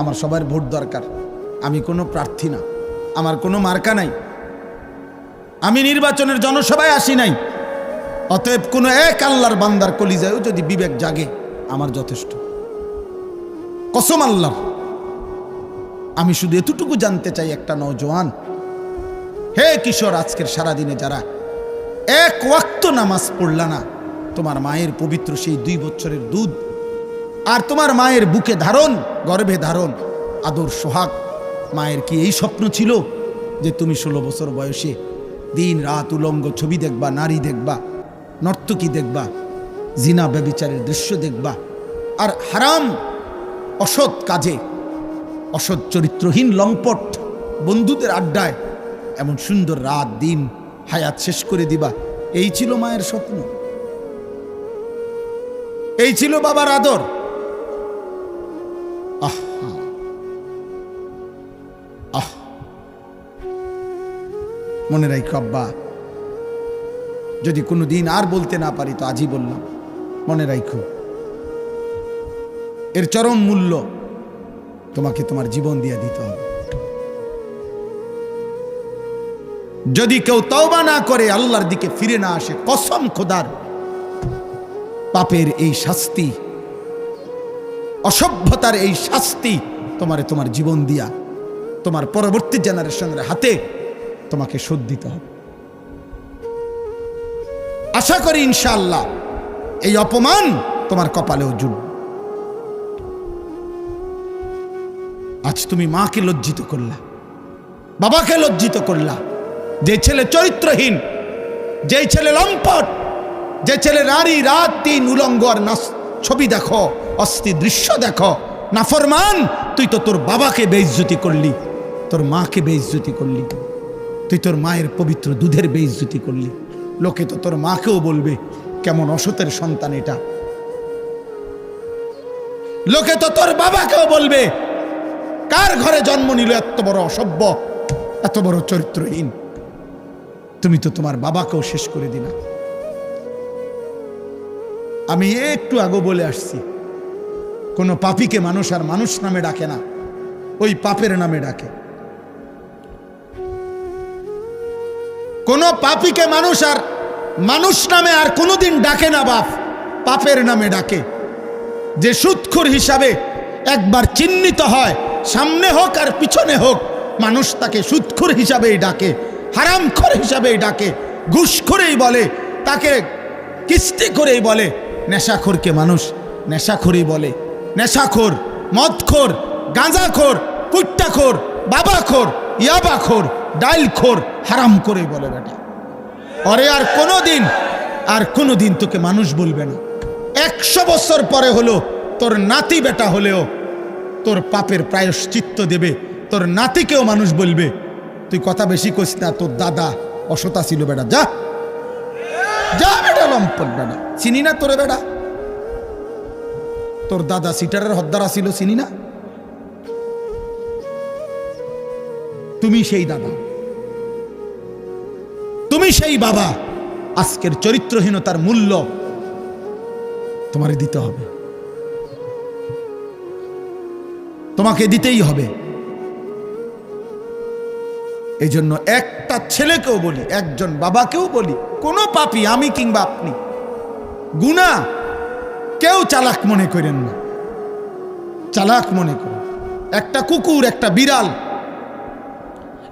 আমার সবার ভোট দরকার, আমি কোনো প্রার্থী না, আমার কোনো মার্কা নাই, আমি নির্বাচনের জনসভায় আসি নাই, অতএব কোনো এক আল্লাহর বান্দার কলিজায়ও যদি বিবেক জাগে আমার যথেষ্ট। কসম আল্লাহর, আমি শুধু এতটুকু জানতে চাই, একটা নওজোয়ান, হে কিশোর, আজকের সারাদিনে যারা এক ওয়াক্ত নামাজ পড়লা না, তোমার মায়ের পবিত্র সেই 2 বছরের দুধ আর তোমার মায়ের বুকে ধারণ, গর্ভে ধারণ আদর সোহাগ, মায়ের কি এই স্বপ্ন ছিল যে তুমি 16 বছর বয়সে দিন রাত উলঙ্গ ছবি দেখবা, নারী দেখবা, নর্তকী দেখবা, জিনা ব্যভিচারের দৃশ্য দেখবা, আর হারাম অসৎ কাজে, অসৎ চরিত্রহীন লম্পট বন্ধুদের আড্ডায় এমন সুন্দর রাত দিন হায়াত শেষ করে দিবা? এই ছিল মায়ের স্বপ্ন, এই ছিল বাবার আদর। আহ আহ মনে রাখো আব্বা, যদি কোনো দিন আর বলতে না পারি তো আজই বললাম, মনে রাখো এর চরম মূল্য তোমাকে তোমার জীবন দিয়ে দিতে হবে। যদি কেউ তওবা না করে, আল্লাহর দিকে ফিরে না আসে, কসম খোদার, পাপের এই শাস্তি, অসভ্যতার এই শাস্তি তোমারে তোমার জীবন দিয়া তোমার পরবর্তী জেনারেশনের হাতে তোমাকে শোধ দিতে হবে। আশা করি ইনশাআল্লাহ এই অপমান তোমার কপালেও জুটবে। আজ তুমি মাকে লজ্জিত করলা, বাবাকে লজ্জিত করলা, যে ছেলে চরিত্রহীন, যে ছেলে লম্পট, যে ছেলে নারী রাত দিন উলঙ্গ আর নাচ ছবি দেখো, অস্থির দৃশ্য দেখো, নাফরমান, তুই তো তোর বাবাকে বেইজ্জতি করলি, তোর মাকে বেইজ্জতি করলি, তুই তোর মায়ের পবিত্র দুধের বেইজ্জতি করলি। লোকে তো তোর মাকেও বলবে কেমন অসতের সন্তান এটা, লোকে তো তোর বাবাকেও বলবে কার ঘরে জন্ম নিল, এত বড় অসভ্য, এত বড় চরিত্রহীন। তুমি তো তোমার বাবাকেও শেষ করে দিলা। আমি একটু আগে বলে আসছি, কোন পাপীকে মানুষ আর মানুষ নামে ডাকে না, ওই পাপের নামে ডাকে। কোন পাপীকে মানুষ আর মানুষ নামে আর কোনোদিন ডাকে না বাপ, পাপের নামে ডাকে। যে সুদখোর হিসাবে একবার চিহ্নিত হয়, সামনে হোক আর পিছনে হোক, মানুষ তাকে সুদখোর হিসাবেই ডাকে, হারামখোর হিসাবেই ডাকে, ঘুষখোরেই বলে, তাকে কিস্তি করেই বলে। নেশাখোরকে মানুষ নেশাখোরই বলে, নেশাখোর, মদখোর, গাঁজাখোর, কুট্টাখোর, বাবাখোর, ইয়াবাখোর, ডাইলখোর, হারাম করে বলে বেটা। অরে আর কোনোদিন তোকে মানুষ বলবে না। 100 বছর পরে হলো তোর নাতি বেটা হলেও তোর পাপের প্রায়শ্চিত্ত দেবে, তোর নাতিকেও মানুষ বলবে। তুই কথা বেশি করিস না, তোর দাদা অসতা ছিল বেটা, যা যা বেটা, লম্পট বেটা, চিনি না তোরে বেটা, তোর দাদা সিটারের হদ্দারা ছিল, চিনি না? তুমি সেই দাদা, তুমি সেই বাবা। আজকের চরিত্রহীনতার মূল্য তোমারে দিতে হবে, তোমাকে দিতেই হবে। এই জন্য একটা ছেলেকেও বলি, একজন বাবাকেও বলি, কোনো পাপী, আমি কিংবা আপনি, গুনাহ কেউ চালাক মনে করেন না, চালাক মনে করেন। একটা কুকুর, একটা বিড়াল,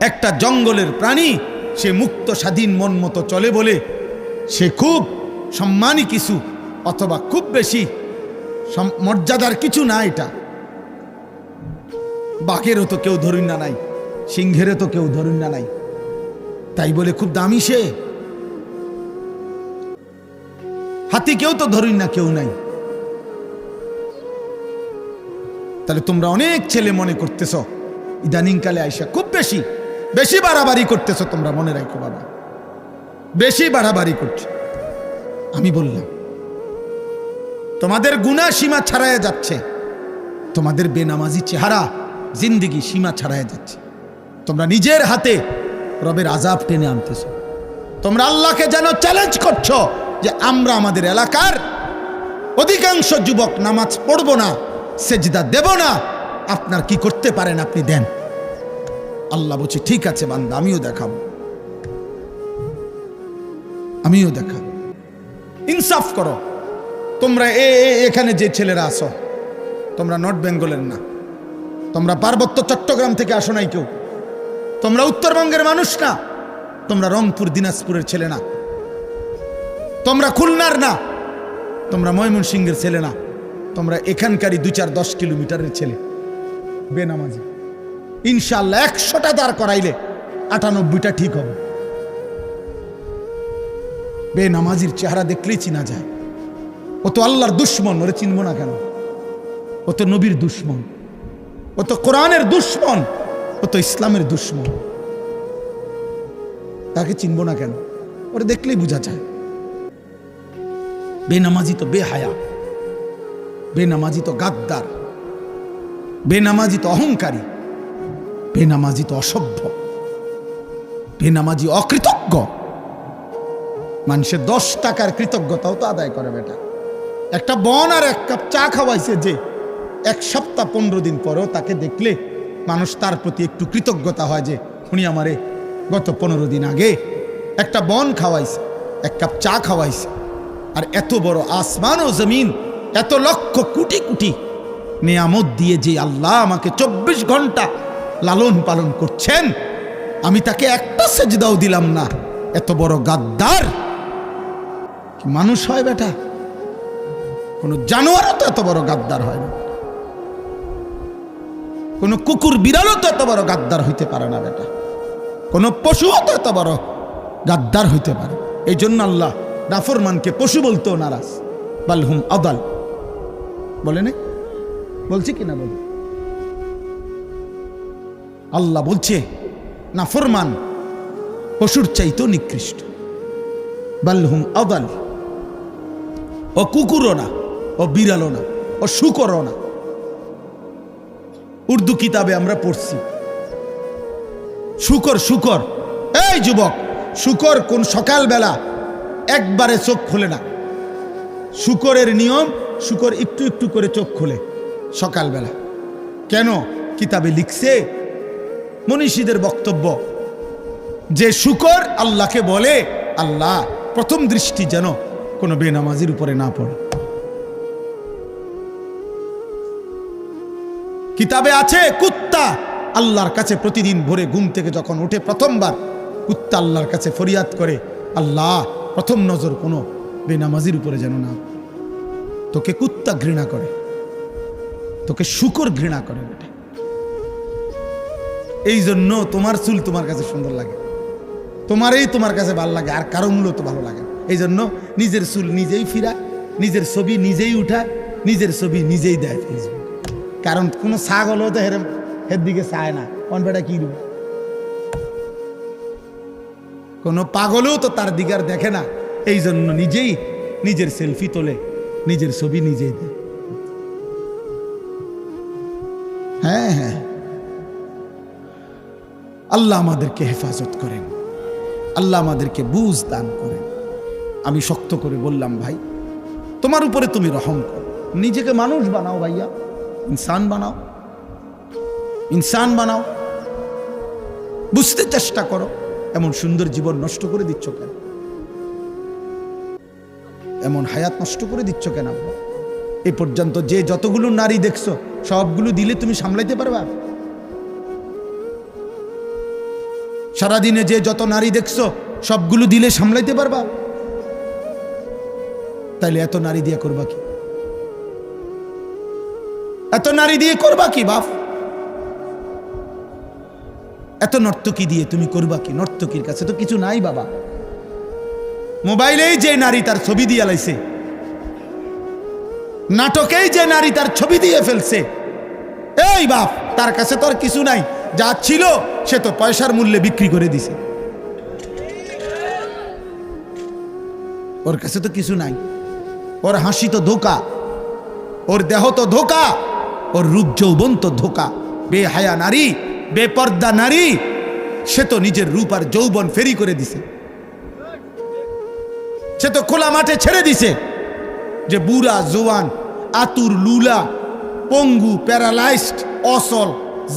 একটা জঙ্গলের প্রাণী, সে মুক্ত স্বাধীন মন মতো চলে বলে সে খুব সম্মানী কিছু, অথবা খুব বেশি মর্যাদার কিছু না। এটা বাঘেরও তো কেউ ধরুন না নাই, সিংহেরও তো কেউ ধরুন না নাই, তাই বলে খুব দামি সে। হাতি কেউ তো ধরুন না, কেউ নাই। তাহলে তোমরা অনেক ছেলে মনে করতেছ ইদানিংকালে আইসা খুব বেশি বেশি বাড়াবাড়ি করতেছ। তোমরা মনে রাখো বাবা, বেশি বাড়াবাড়ি করছে। আমি বললাম তোমাদের গুনাহ সীমা ছাড়াইয়া যাচ্ছে, তোমাদের বেনামাজি চেহারা জিন্দিগি সীমা ছাড়াইয়া যাচ্ছে। তোমরা নিজের হাতে রবের আযাব টেনে আনতেছ। তোমরা আল্লাহকে যেন চ্যালেঞ্জ করছো যে আমরা আমাদের এলাকার অধিকাংশ যুবক নামাজ পড়ব না, সেজদা দেব না, আপনার কি করতে পারেন আপনি দেন। আল্লাহ বলছে ঠিক আছে বান্দা, আমিও দেখাবো, আমিও দেখাবো। ইনসাফ করো। তোমরা এখানে যে ছেলেরা আসো, তোমরা নর্থ বেঙ্গলের না, তোমরা পার্বত্য চট্টগ্রাম থেকে আসো নাই কেউ, তোমরা উত্তরবঙ্গের মানুষ না, তোমরা রংপুর দিনাজপুরের ছেলে না, তোমরা খুলনার না, তোমরা ময়মনসিংহের ছেলে না, তোমরা এখানকারই 2-4-10 কিলোমিটারের ছেলে। বেনামাজি ইনশাআল্লাহ 100টা দাঁড় করাইলে 98টা ঠিক হবে। বেনামাজির চেহারা দেখলেই চিনা যায়। ও তো আল্লাহর দুশ্মন, ওরে চিনবো না কেন? ও তো নবীর দুশ্মন, ও তো কোরআনের দুশ্মন, ও তো ইসলামের দুশ্মন। তাকে চিনবো না কেন? ওরে দেখলেই বোঝা যায়। বেনামাজি তো বেহায়া, বেনামাজি তো গাদ্দার, বেনামাজি তো অহংকারী, বেনামাজি তো অসভ্য, বেনামাজি অকৃতজ্ঞ। মানুষের 10 টাকার কৃতজ্ঞতাও তো আদায় করে বেটা। একটা বন আর 1 কাপ চা খাওয়াইছে যে 1 সপ্তাহ 15 দিন পরেও তাকে দেখলে মানুষ তার প্রতি একটু কৃতজ্ঞতা হয় যে উনি আমারে গত 15 দিন আগে একটা বন খাওয়াইছে, 1 কাপ চা খাওয়াইছে। আর এত বড় আসমান ও জমিন, এত লক্ষ কোটি কোটি নিয়ামত দিয়ে যে আল্লাহ আমাকে 24 ঘন্টা লালন পালন করছেন, আমি তাকে একটা সেজদাও দিলাম না। এত বড় গাদ্দার কি মানুষ হয় বেটা? কোন জানোয়ারও তো এত বড় গাদ্দার হয় না, কোন কুকুর বিড়ালও তো এত বড় গাদ্দার হইতে পারে না বেটা, কোন পশুও তো এত বড় গাদ্দার হইতে পারে। এই জন্য আল্লাহ নাফরমানকে পশু বলতেও নারাজ। বালহুম আদাল বলে না, বলছে কিনা বলে? আল্লাহ বলছে নাফরমান পশুর চাইতেও নিকৃষ্ট। বালহুম আদাল। ও কুকুরও না, ও বিড়ালও না, ও শুকরও না। উর্দু কিতাবে আমরা পড়ছি শুকর, শুকর। এই যুবক, শুকর কোন সকালবেলা একবারে চোখ খোলে না। শুকরের নিয়ম, শুকর একটু একটু করে চোখ খোলে সকালবেলা। কেন? কিতাবে লিখছে, মনীষীদের বক্তব্য, যে শুকর আল্লাহকে বলে আল্লাহ প্রথম দৃষ্টি যেন কোনো বেনামাজির উপরে না পড়ে। কিতাবে আছে কুত্তা আল্লাহর কাছে প্রতিদিন ভোরে ঘুম থেকে যখন উঠে প্রথমবার কুত্তা আল্লাহর কাছে ফরিয়াদ করে, আল্লাহ প্রথম নজর কোনো বেনামাজির উপরে যেন না। তোকে কুত্তা ঘৃণা করে, তোকে শুকর ঘৃণা করে বেটা। এই জন্য তোমার চুল তোমার কাছে সুন্দর লাগে, তোমারই তোমার কাছে ভালো লাগে, আর কারো মূল্য তো ভালো লাগে। এই জন্য নিজের চুল নিজেই ফিরায়, নিজের ছবি নিজেই উঠায়, নিজের ছবি নিজেই দেয় ফেসবুক। কারণ কোনো ছাগলও তো এর দিকে চায় না, কোন বেটা কি দেবে। কোনো পাগলও তো তার দিকে আর দেখে না। এই জন্য নিজেই নিজের সেলফি তোলে, নিজের ছবি নিজেই দেয়। হ্যাঁ হ্যাঁ, আল্লাহ আমাদেরকে হেফাজত করেন, আল্লাহ আমাদেরকে বুঝ দান করেন। আমি শক্ত করে বললাম, ভাই তোমার উপরে তুমি রহম করো, নিজেকে মানুষ বানাও ভাইয়া, ইনসান বানাও, ইনসান বানাও। বুঝতে চেষ্টা করো, এমন সুন্দর জীবন নষ্ট করে দিচ্ছ কেন? এমন হায়াত নষ্ট করে দিচ্ছ কেন? এ পর্যন্ত যে যতগুলো নারী দেখছো সবগুলো দিলে তুমি সামলাইতে পারবা? সারাদিনে যে যত নারী দেখছো সবগুলো দিলে সামলাইতে পারবা? তাইলে এত নারী দিয়ে করবা কি? এত নারী দিয়ে করবা কি বাপ? এত নর্তকী দিয়ে তুমি করবা কি? নর্তকীর কাছে তো কিছু নাই বাবা। মোবাইলেই যে নারী তার ছবি দিয়ে লাইছে, নাটকেই যে নারী তার ছবি দিয়ে ফেলছে, এই বাপ তার কাছে তো আর কিছু নাই। যা ছিল সে তো পয়সার মূল্যে বিক্রি করে দিছে, ওর কাছে তো কিছু নাই। ওর হাসি তো ধোকা, ওর দেহ তো ধোকা, ওর রূপ যৌবন তো ধোকা। বেহায়া নারী, বেপর্দা নারী, সে তো নিজের রূপ আর যৌবন ফেরি করে দিছে। সে তো খোলা মাঠে ছেড়ে দিছে যে বুড়া জোয়ান আতুর লুলা পঙ্গু প্যারালাইজড অসল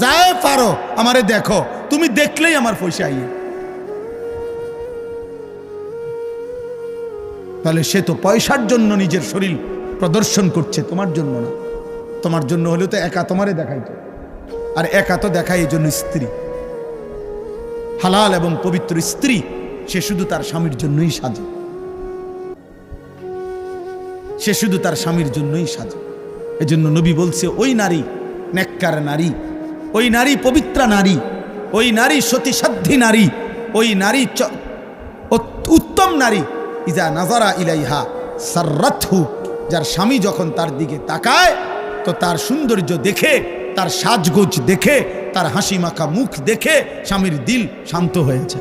যায় পারো আমারে দেখো, তুমি দেখলেই আমার পয়সা আইয়ে। তাহলে সে তো পয়সার জন্য নিজের শরীর প্রদর্শন করছে, তোমার জন্য না। তোমার জন্য হলে তো একা তোমারে দেখাইতো, আর একা তো দেখায় এই জন্য স্ত্রী, হালাল এবং পবিত্র স্ত্রী, সে শুধু তার স্বামীর জন্যই সাজে, সে শুধু তার স্বামীর জন্যই সাজে। এজন্য নবী বলছে, ওই নারী নেককার নারী, ওই নারী পবিত্রা নারী, ওই নারী সতীসাধ্যী নারী, ওই নারী উত্তম নারী, ইজা নাজারা ইলাইহা সাররাতহু, যার স্বামী যখন তার দিকে তাকায় তো তার সৌন্দর্য দেখে, তার সাজগোজ দেখে, তার হাসি মাখা মুখ দেখে স্বামীর দিল শান্ত হয়েছে।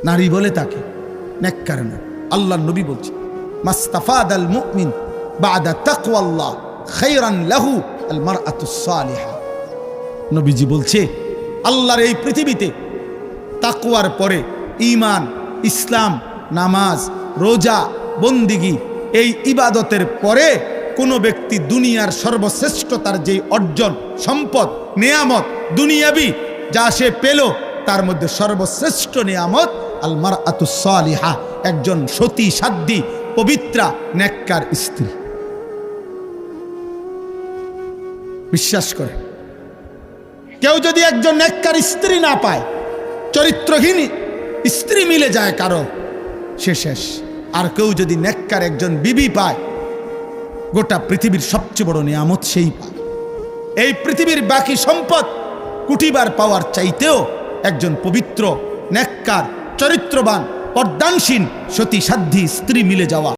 নারী বলে তাকে নেককার না। আল্লাহর নবী বলছে, মাস্তাফাদাল মুমিন বাদা তাকওয়াল্লাহ খায়রান লাহু আল মারআতুস সালিহা। নবীজি বলছে, আল্লাহর এই পৃথিবীতে তাকওয়ার পরে ঈমান, ইসলাম, নামাজ, রোজা, বন্দিগি, এই ইবাদতের পরে কোনো ব্যক্তি দুনিয়ার সর্বশ্রেষ্ঠতার যে অর্জন, সম্পদ, নেয়ামত, দুনিয়াবি যা সে পেল, তার মধ্যে সর্বশ্রেষ্ঠ নেয়ামত আল মারআতুস সালিহা, একজন সতী সাধ্যী পবিত্রা নেককার স্ত্রী। বিশ্বাস করে কেউ যদি একজন নেককার স্ত্রী না পায়, চরিত্রহীন স্ত্রী মিলে যায় কারো, সে শেষ। আর কেউ যদি নেককার একজন বিবি পায়, গোটা পৃথিবীর সবচেয়ে বড় নিয়ামত সেই পায়। এই পৃথিবীর বাকি সম্পদ কুটিবার পাওয়ার চাইতেও একজন পবিত্র নেককার চরিত্রবান পর্দানসীন সতী সাধ্যী স্ত্রী মিলে যাওয়া